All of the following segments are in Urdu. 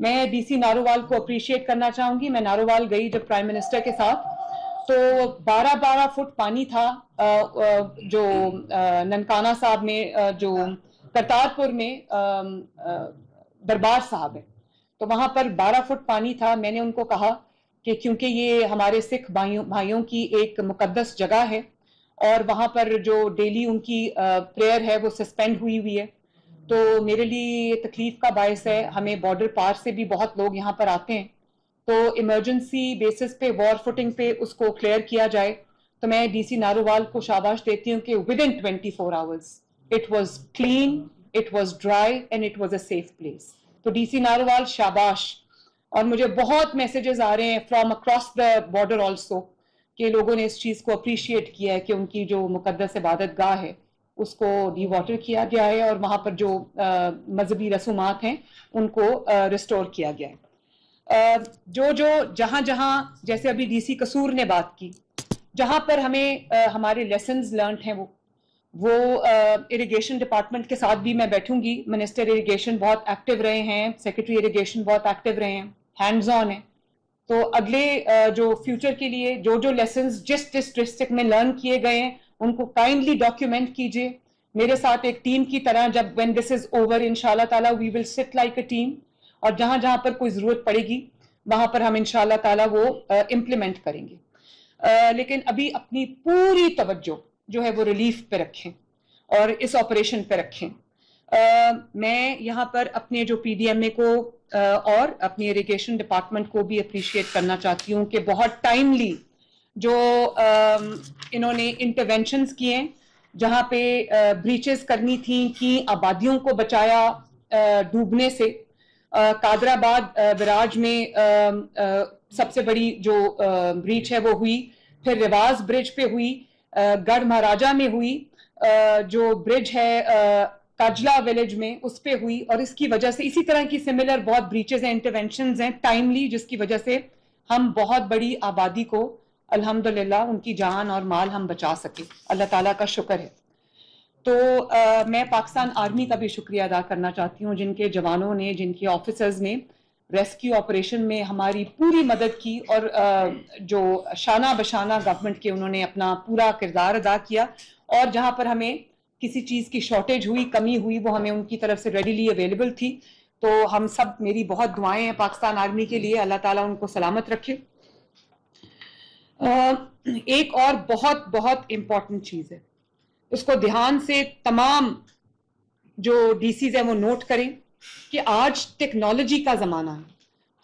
میں ڈی سی نارووال کو اپریشیٹ کرنا چاہوں گی. میں نارووال گئی جب پرائم منسٹر کے ساتھ, تو 12 فٹ پانی تھا جو ننکانہ صاحب میں, جو کرتارپور میں دربار صاحب ہے, تو وہاں پر 12 فٹ پانی تھا. میں نے ان کو کہا کہ کیونکہ یہ ہمارے سکھ بھائیوں کی ایک مقدس جگہ ہے اور وہاں پر جو ڈیلی ان کی پریئر ہے وہ سسپینڈ ہوئی ہے, تو میرے لیے یہ تکلیف کا باعث ہے. ہمیں بارڈر پار سے بھی بہت لوگ یہاں پر آتے ہیں, تو ایمرجنسی بیسس پہ وار فوٹنگ پہ اس کو کلیئر کیا جائے. تو میں ڈی سی نارووال کو شاباش دیتی ہوں کہ with in 24 hours it was clean, it was dry and it was a safe place. تو ڈی سی نارووال شاباش. اور مجھے بہت میسیجز آ رہے ہیں from across the border also کہ لوگوں نے اس چیز کو اپریشیٹ کیا ہے کہ ان کی جو مقدس عبادت گاہ ہے اس کو ڈی واٹر کیا گیا ہے اور وہاں پر جو مذہبی رسومات ہیں ان کو ریسٹور کیا گیا ہے. جو جہاں جیسے ابھی ڈی سی قصور نے بات کی, جہاں پر ہمیں ہمارے لیسنز لرنڈ ہیں وہ اریگیشن ڈپارٹمنٹ کے ساتھ بھی میں بیٹھوں گی. منسٹر اریگیشن بہت ایکٹیو رہے ہیں, سیکرٹری اریگیشن بہت ایکٹیو رہے ہیں, ہینڈز آن ہیں. تو اگلے جو فیوچر کے لیے جو لیسنز جس ڈسٹرکٹ میں لرن کیے گئے ہیں ان کو کائنڈلی ڈاکیومنٹ کیجیے میرے ساتھ ایک ٹیم کی طرح. جب وین دس از اوور انشاءاللہ تعالیٰ وی ول سٹ لائک اے ٹیم, اور جہاں پر کوئی ضرورت پڑے گی وہاں پر ہم انشاءاللہ تعالیٰ وہ امپلیمنٹ کریں گے. لیکن ابھی اپنی پوری توجہ جو ہے وہ ریلیف پہ رکھیں اور اس آپریشن پہ رکھیں. میں یہاں پر اپنے جو پی ڈی ایم اے کو اور اپنی اریگیشن ڈپارٹمنٹ کو بھی اپریشیٹ کرنا چاہتی ہوں کہ بہت ٹائملی جو انہوں نے انٹرونشنز کیے ہیں, جہاں پہ بریچز کرنی تھیں کی آبادیوں کو بچایا ڈوبنے سے. قادر آباد براج میں سب سے بڑی جو بریچ ہے وہ ہوئی, پھر رواز برج پہ ہوئی, گڑھ مہاراجہ میں ہوئی, جو برج ہے کاجلا ولیج میں اس پہ ہوئی, اور اس کی وجہ سے اسی طرح کی سملر بہت بریچز ہیں, انٹرونشنز ہیں ٹائملی, جس کی وجہ سے ہم بہت بڑی آبادی کو الحمدللہ ان کی جان اور مال ہم بچا سکے. اللہ تعالیٰ کا شکر ہے. تو میں پاکستان آرمی کا بھی شکریہ ادا کرنا چاہتی ہوں, جن کے جوانوں نے, جن کے آفیسرز نے ریسکیو آپریشن میں ہماری پوری مدد کی, اور جو شانہ بشانہ گورنمنٹ کے انہوں نے اپنا پورا کردار ادا کیا, اور جہاں پر ہمیں کسی چیز کی شارٹیج ہوئی, کمی ہوئی, وہ ہمیں ان کی طرف سے ریڈیلی اویلیبل تھی. تو ہم سب, میری بہت دعائیں ہیں پاکستان آرمی کے لیے, اللہ تعالیٰ ان کو سلامت رکھے. ایک اور بہت بہت امپورٹنٹ چیز ہے, اس کو دھیان سے تمام جو ڈی سیز ہیں وہ نوٹ کریں کہ آج ٹیکنالوجی کا زمانہ ہے,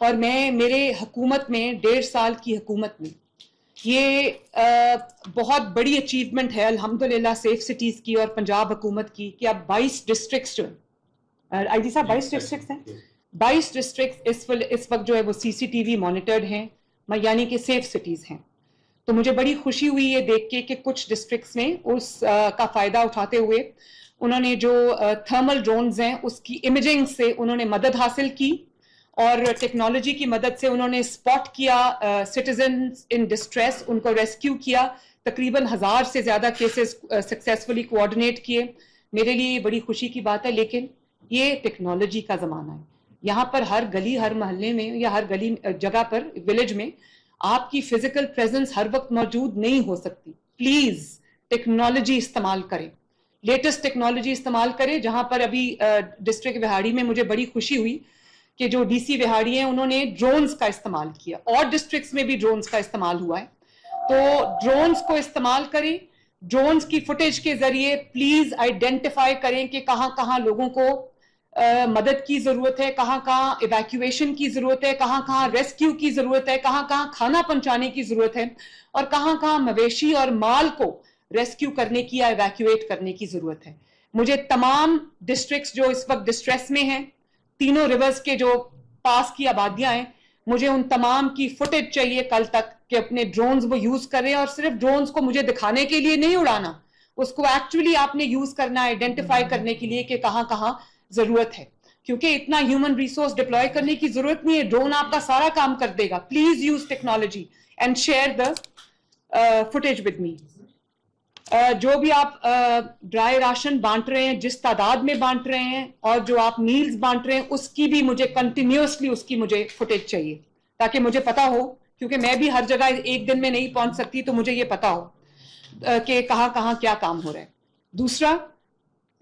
اور میں میرے حکومت میں 1.5 سال کی حکومت میں یہ بہت بڑی اچیومنٹ ہے الحمدللہ سیف سٹیز کی اور پنجاب حکومت کی کہ اب 22 ڈسٹرکٹس جو ہیں, آئی جی صاحب 22 ڈسٹرکٹس ہیں, 22 ڈسٹرکٹس اس وقت جو ہے وہ CCTV مانیٹرڈ ہیں, یعنی کہ سیف سٹیز ہیں. تو مجھے بڑی خوشی ہوئی یہ دیکھ کے کہ کچھ ڈسٹرکٹس میں اس کا فائدہ اٹھاتے ہوئے انہوں نے جو تھرمل ڈرونز ہیں اس کی امیجنگ سے انہوں نے مدد حاصل کی, اور ٹیکنالوجی کی مدد سے انہوں نے اسپاٹ کیا سٹیزنز ان ڈسٹریس, ان کو ریسکیو کیا, تقریباً 1000 سے زیادہ کیسز سکسیسفلی کوآرڈینیٹ کیے. میرے لیے یہ بڑی خوشی کی بات ہے. لیکن یہ ٹیکنالوجی کا زمانہ ہے, یہاں پر ہر گلی, ہر محلے میں یا ہر گلی جگہ پر, ولیج میں آپ کی فزیکل پریزنس ہر وقت موجود نہیں ہو سکتی. پلیز ٹیکنالوجی استعمال کریں, لیٹسٹ ٹیکنالوجی استعمال کریں. جہاں پر ابھی ڈسٹرکٹ وہاڑی میں مجھے بڑی خوشی ہوئی کہ جو ڈی سی وہاڑی ہیں انہوں نے ڈرونز کا استعمال کیا, اور ڈسٹرکٹس میں بھی ڈرونز کا استعمال ہوا ہے. تو ڈرونز کو استعمال کریں, ڈرونز کی فوٹیج کے ذریعے پلیز آئیڈینٹیفائی کریں کہ کہاں کہاں لوگوں کو مدد کی ضرورت ہے, کہاں کہاں ایویکویشن کی ضرورت ہے, کہاں کہاں ریسکیو کی ضرورت ہے, کہاں کہاں کھانا پہنچانے کی ضرورت ہے, اور کہاں کہاں مویشی اور مال کو ریسکیو کرنے کی یا ایویکویٹ کرنے کی ضرورت ہے. مجھے تمام ڈسٹرکٹس جو اس وقت ڈسٹریس میں ہیں, تینوں ریورز کے جو پاس کی آبادیاں ہیں, مجھے ان تمام کی فوٹیج چاہیے کل تک کہ اپنے ڈرونز وہ یوز کریں, اور صرف ڈرونز کو مجھے دکھانے کے لیے نہیں اڑانا, اس کو ایکچولی آپ نے یوز کرنا ہے آئیڈینٹیفائی کرنے کے لیے کہ کہاں کہاں ضرورت ہے, کیونکہ اتنا ہیومن ریسورس ڈپلوائے کرنے کی ضرورت نہیں ہے, ڈرون آپ کا سارا کام کر دے گا. Please use technology and share the footage with me. جو بھی آپ ڈرائی راشن بانٹ رہے ہیں، جس تعداد میں بانٹ رہے ہیں، اور جو آپ میلز بانٹ رہے ہیں، اس کی بھی مجھے کنٹینیوسلی اس کی مجھے فوٹیج چاہیے، تاکہ مجھے پتا ہو، کیونکہ میں بھی ہر جگہ ایک دن میں نہیں پہنچ سکتی، تو مجھے یہ پتا ہو کہ کہاں کہاں کیا کام ہو رہا ہے. دوسرا،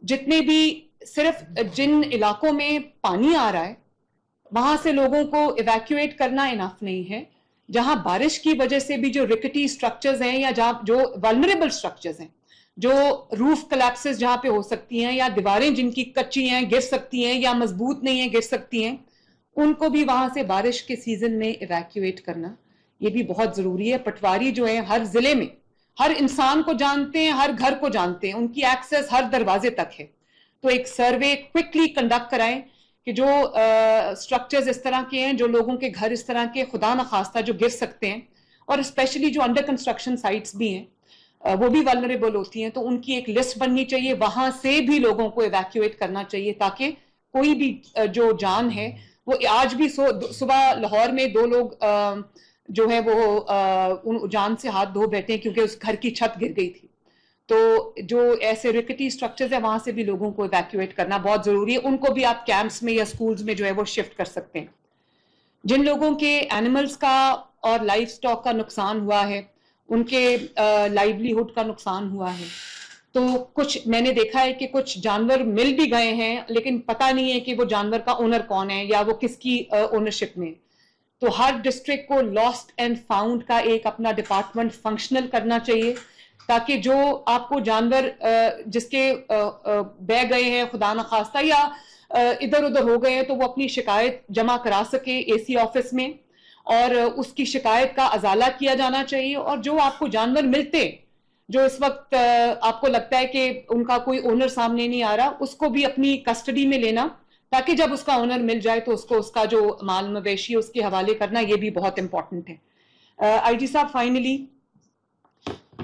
جتنے بھی صرف جن علاقوں میں پانی آ رہا ہے وہاں سے لوگوں کو ایویکویٹ کرنا انف نہیں ہے. جہاں بارش کی وجہ سے بھی جو رکٹی سٹرکچرز ہیں، یا جہاں جو ولنریبل سٹرکچرز ہیں، جو روف کلیپسز جہاں پہ ہو سکتی ہیں، یا دیواریں جن کی کچی ہیں گر سکتی ہیں، یا مضبوط نہیں ہیں گر سکتی ہیں، ان کو بھی وہاں سے بارش کے سیزن میں ایویکویٹ کرنا یہ بھی بہت ضروری ہے. پٹواری جو ہے ہر ضلع میں ہر انسان کو جانتے ہیں، ہر گھر کو جانتے ہیں، ان کی ایکسیس ہر دروازے تک ہے. تو ایک سروے کوئکلی کنڈکٹ کرائیں کہ جو سٹرکچرز اس طرح کے ہیں، جو لوگوں کے گھر اس طرح کے خدا نخواستہ جو گر سکتے ہیں، اور اسپیشلی جو انڈر کنسٹرکشن سائٹس بھی ہیں وہ بھی ولنریبل ہوتی ہیں، تو ان کی ایک لسٹ بننی چاہیے، وہاں سے بھی لوگوں کو ایویکویٹ کرنا چاہیے، تاکہ کوئی بھی جو جان ہے وہ آج بھی صبح لاہور میں 2 لوگ جو ہے وہ جان سے ہاتھ دھو بیٹھے ہیں کیونکہ اس گھر کی چھت گر گئی تھی. تو جو ایسے ریکٹی سٹرکچرز ہیں وہاں سے بھی لوگوں کو ایویکویٹ کرنا بہت ضروری ہے. ان کو بھی آپ کیمپس میں یا سکولز میں جو ہے وہ شفٹ کر سکتے ہیں. جن لوگوں کے اینیملز کا اور لائف سٹاک کا نقصان ہوا ہے، ان کے لائیولی ہوڈ کا نقصان ہوا ہے، تو کچھ میں نے دیکھا ہے کہ کچھ جانور مل بھی گئے ہیں لیکن پتہ نہیں ہے کہ وہ جانور کا اونر کون ہے یا وہ کس کی اونرشپ میں. تو ہر ڈسٹرکٹ کو لاسٹ اینڈ فاؤنڈ کا ایک اپنا ڈپارٹمنٹ فنکشنل کرنا چاہیے، تاکہ جو آپ کو جانور جس کے بہ گئے ہیں خدا نخواستہ یا ادھر ادھر ہو گئے ہیں، تو وہ اپنی شکایت جمع کرا سکے اے سی آفس میں، اور اس کی شکایت کا ازالہ کیا جانا چاہیے. اور جو آپ کو جانور ملتے جو اس وقت آپ کو لگتا ہے کہ ان کا کوئی اونر سامنے نہیں آ رہا، اس کو بھی اپنی کسٹڈی میں لینا، تاکہ جب اس کا اونر مل جائے تو اس کو اس کا جو مال مویشی اس کے حوالے کرنا، یہ بھی بہت امپورٹنٹ ہے. آئی جی صاحب، فائنلی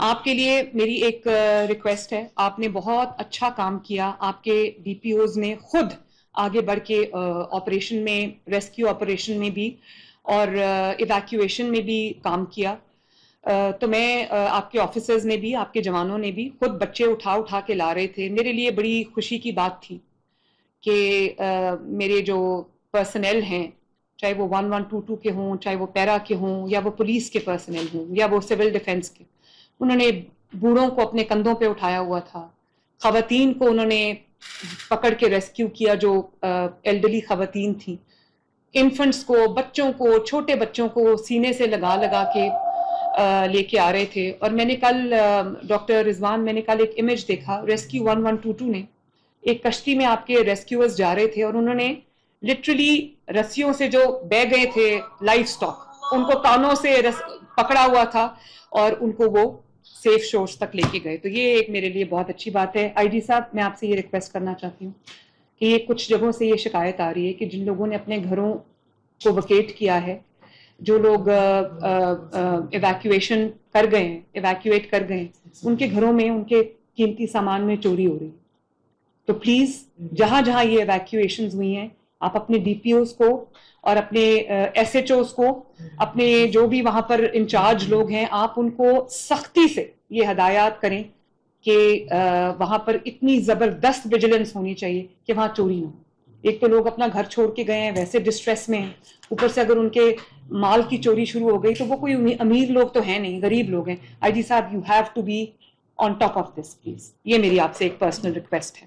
آپ کے لیے میری ایک ریکویسٹ ہے. آپ نے بہت اچھا کام کیا، آپ کے ڈی پی اوز نے خود آگے بڑھ کے آپریشن میں، ریسکیو آپریشن میں بھی اور ایویکویشن میں بھی کام کیا. تو میں آپ کے آفیسرز نے بھی، آپ کے جوانوں نے بھی خود بچے اٹھا اٹھا کے لا رہے تھے. میرے لیے بڑی خوشی کی بات تھی کہ میرے جو پرسنل ہیں، چاہے وہ 1122 کے ہوں، چاہے وہ پیرا کے ہوں، یا وہ پولیس کے پرسنل ہوں، یا وہ سول ڈیفنس کے، انہوں نے بوڑھوں کو اپنے کندھوں پہ اٹھایا ہوا تھا، خواتین کو انہوں نے پکڑ کے ریسکیو کیا جو ایلڈرلی خواتین تھیں، انفنٹس کو، بچوں کو، چھوٹے بچوں کو سینے سے لگا لگا کے لے کے آ رہے تھے. اور میں نے کل ڈاکٹر رضوان، میں نے کل ایک امیج دیکھا، ریسکیو 1122 نے ایک کشتی میں آپ کے ریسکیورز جا رہے تھے، اور انہوں نے لٹرلی رسیوں سے جو بہ گئے تھے لائف سٹاک، ان کو کانوں سے پکڑا ہوا تھا اور ان کو وہ سیف شورز تک لے کے گئے. تو یہ ایک میرے لیے بہت اچھی بات ہے. آئی جی صاحب، میں آپ سے یہ ریکویسٹ کرنا چاہتی ہوں کہ یہ کچھ جگہوں سے یہ شکایت آ رہی ہے کہ جن لوگوں نے اپنے گھروں کو ویکیٹ کیا ہے، جو لوگ ایویکویشن کر گئے ہیں، ایویکویٹ کر گئے ہیں، ان کے گھروں میں ان کے قیمتی سامان میں چوری ہو رہی ہے. تو پلیز جہاں جہاں یہ ایویکویشنز ہوئی ہیں، آپ اپنے ڈی پی اوز کو اور اپنے ایس ایچ اوز کو، اپنے جو بھی وہاں پر انچارج لوگ ہیں، آپ ان کو سختی سے یہ ہدایات کریں کہ وہاں پر اتنی زبردست ویجیلنس ہونی چاہیے کہ وہاں چوری نہ ہو. ایک تو لوگ اپنا گھر چھوڑ کے گئے ہیں، ویسے ڈسٹریس میں ہیں، اوپر سے اگر ان کے مال کی چوری شروع ہو گئی تو وہ کوئی امیر لوگ تو ہیں نہیں، غریب لوگ ہیں. آئی جی صاحب، you have to be on top of this please. یہ میری آپ سے ایک پرسنل ریکویسٹ ہے.